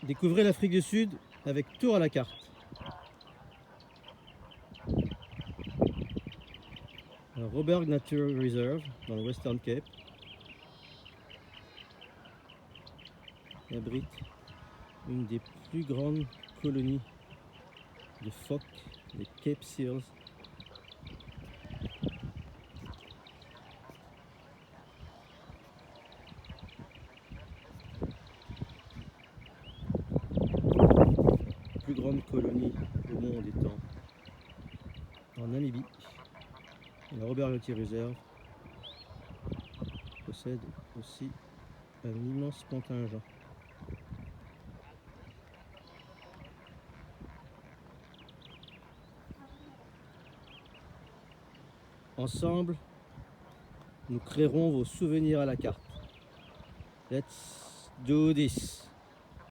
Découvrez l'Afrique du Sud avec Tour à la carte. Robberg Nature Reserve dans le Western Cape abrite une des plus grandes colonies de phoques, les Cape Seals. Plus grande colonie au monde étant en Namibie. Et la Robberg Nature Reserve possède aussi un immense contingent. Ensemble, nous créerons vos souvenirs à la carte. Let's do this!